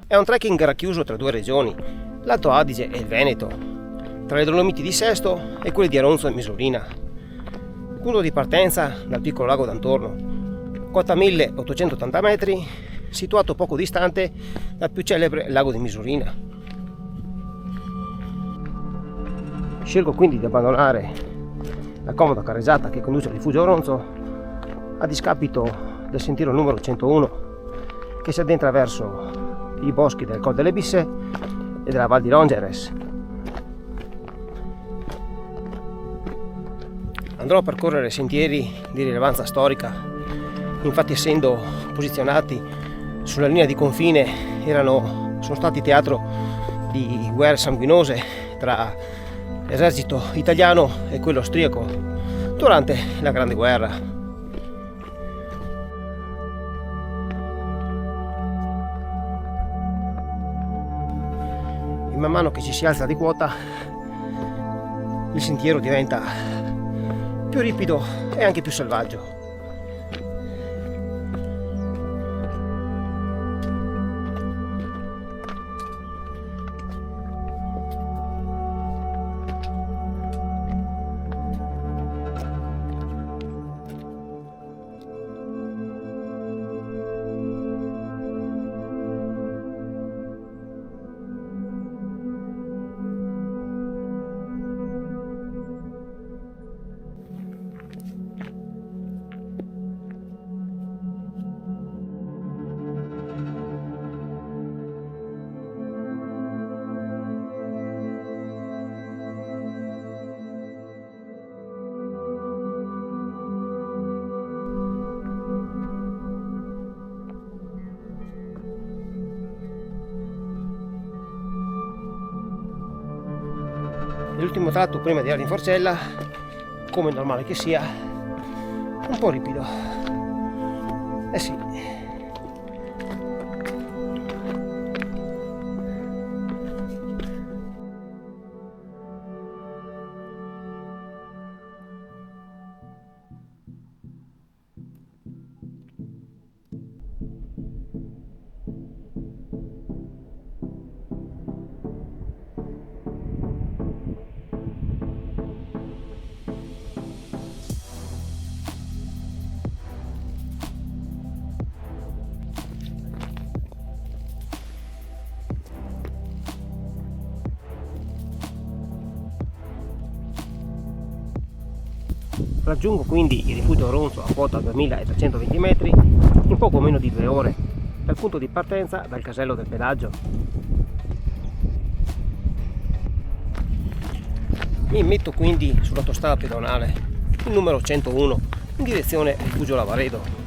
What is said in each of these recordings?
È un trekking racchiuso tra due regioni, l'Alto Adige e il Veneto, tra le Dolomiti di Sesto e quelle di Aronzo e Misurina. Punto di partenza dal piccolo lago d'Antorno, quota 1880 metri, situato poco distante dal più celebre lago di Misurina. Scelgo quindi di abbandonare la comoda carreggiata che conduce al rifugio Aronzo a discapito del sentiero numero 101 che si addentra verso i boschi del Col delle Bisse e della Val di Longeres. Andrò a percorrere sentieri di rilevanza storica, infatti essendo posizionati sulla linea di confine sono stati teatro di guerre sanguinose tra l'esercito italiano e quello austriaco durante la Grande Guerra. Man mano che ci si alza di quota, il sentiero diventa più ripido e anche più selvaggio. L'ultimo tratto prima di arrivare in Forcella, come è normale che sia, un po' ripido. Eh sì. Raggiungo quindi il rifugio Aronzo a quota 2320 metri in poco meno di 2 ore dal punto di partenza dal casello del pedaggio. Mi metto quindi sull'autostrada pedonale, il numero 101, in direzione rifugio Lavaredo.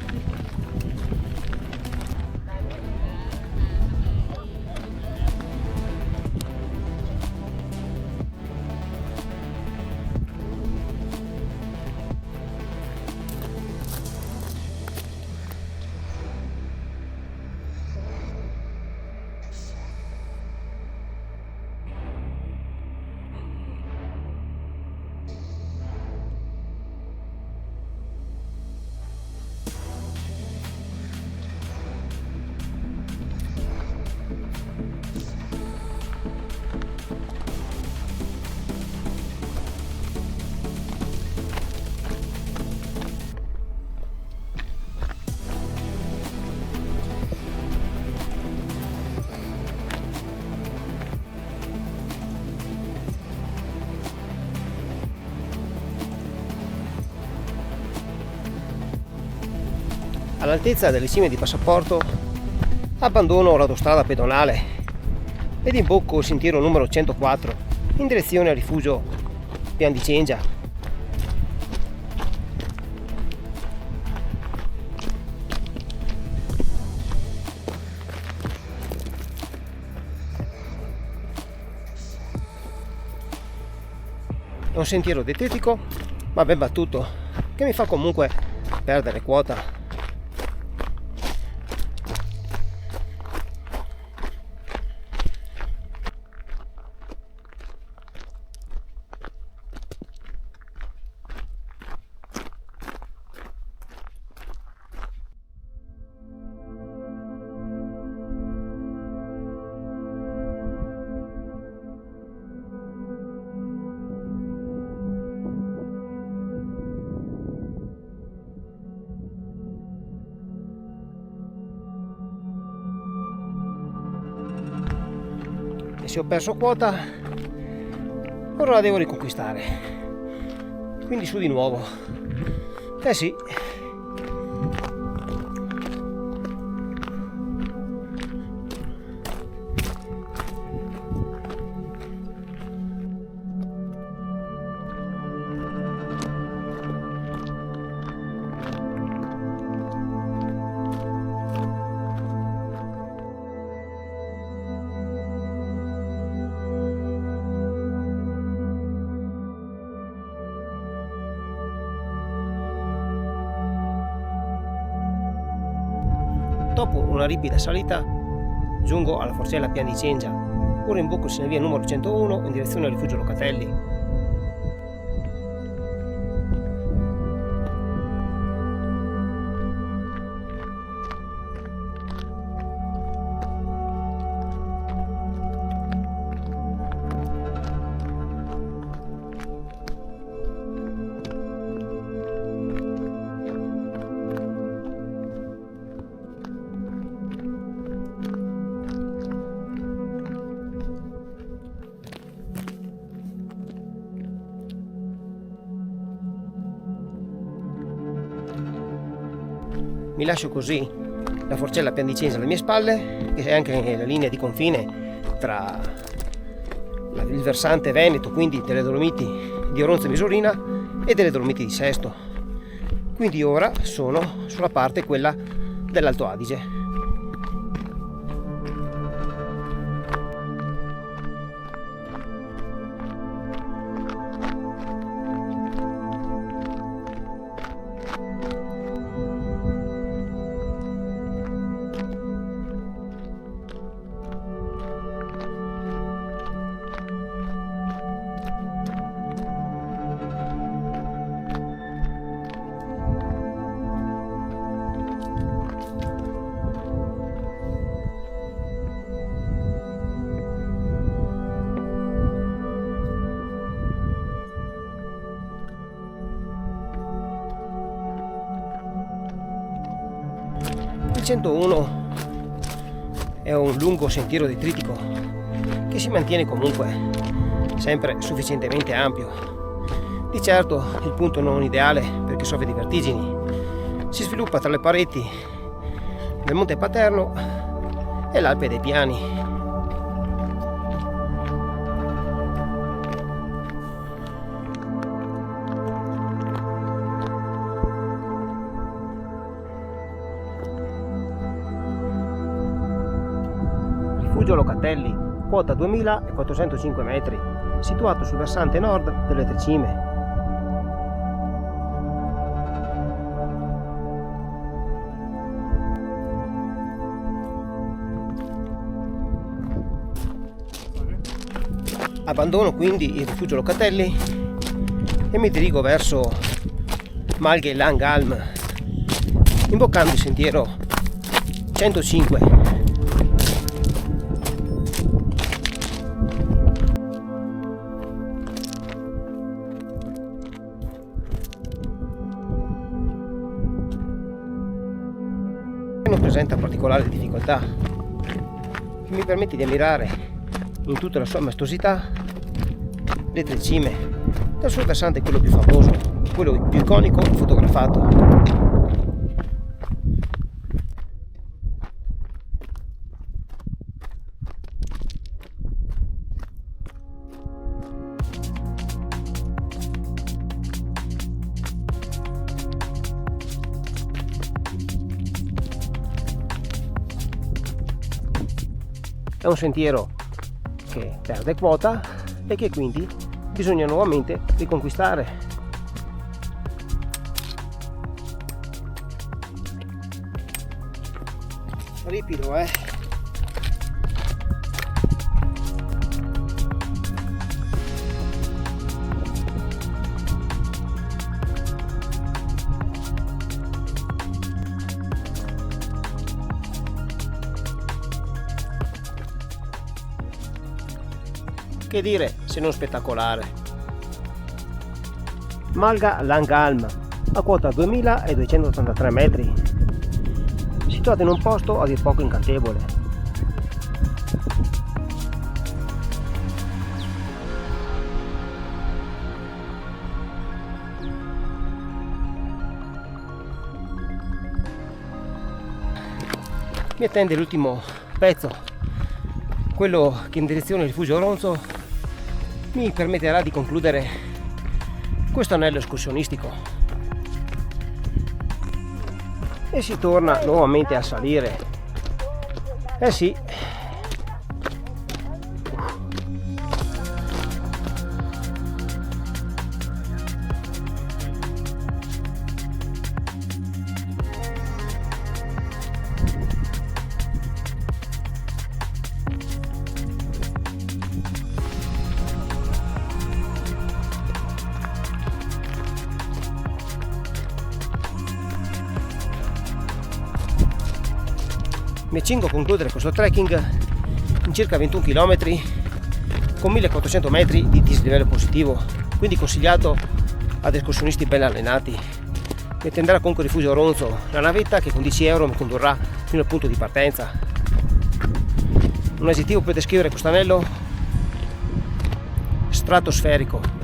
All'altezza delle cime di Passaporto abbandono l'autostrada pedonale ed imbocco il sentiero numero 104 in direzione al rifugio Pian di Cengia. È un sentiero detritico ma ben battuto che mi fa comunque perdere quota. e se ho perso quota ora la devo riconquistare, quindi su di nuovo. Eh sì. Dopo una ripida salita giungo alla Forcella Pian di Cengia, ora imbocco il Sinevia numero 101 in direzione al rifugio Locatelli. Mi lascio così la Forcella Pian di Cengia alle mie spalle, che è anche la linea di confine tra il versante veneto, quindi delle Dolomiti di Oronzo e Misurina, e delle Dolomiti di Sesto. Quindi ora sono sulla parte quella dell'Alto Adige. Il 101 è un lungo sentiero detritico che si mantiene comunque sempre sufficientemente ampio. Di certo il punto non ideale perché soffre di vertigini. Si sviluppa tra le pareti del Monte Paterno e l'Alpe dei Piani. Rifugio Locatelli, quota 2405 metri, situato sul versante nord delle Tre Cime. Abbandono quindi il rifugio Locatelli e mi dirigo verso Malghe Langalm, imboccando il sentiero 105. Non presenta particolari difficoltà, che mi permette di ammirare in tutta la sua maestosità le Tre Cime, dal suo versante quello più famoso, quello più iconico fotografato. È un sentiero che perde quota e che quindi bisogna nuovamente riconquistare. Ripido, Che dire se non spettacolare. Malga Langalm, a quota 2283 metri, situato in un posto a dir poco incantevole. mi attende l'ultimo pezzo, quello che in direzione Rifugio Ronzo mi permetterà di concludere questo anello escursionistico e si torna nuovamente a salire. Eh sì, mi accingo a concludere questo trekking in circa 21 km con 1400 metri di dislivello positivo, quindi consigliato ad escursionisti ben allenati. Mi attenderà comunque Rifugio Ronzo la navetta che con 10 euro mi condurrà fino al punto di partenza. Un aggettivo per descrivere questo anello: stratosferico.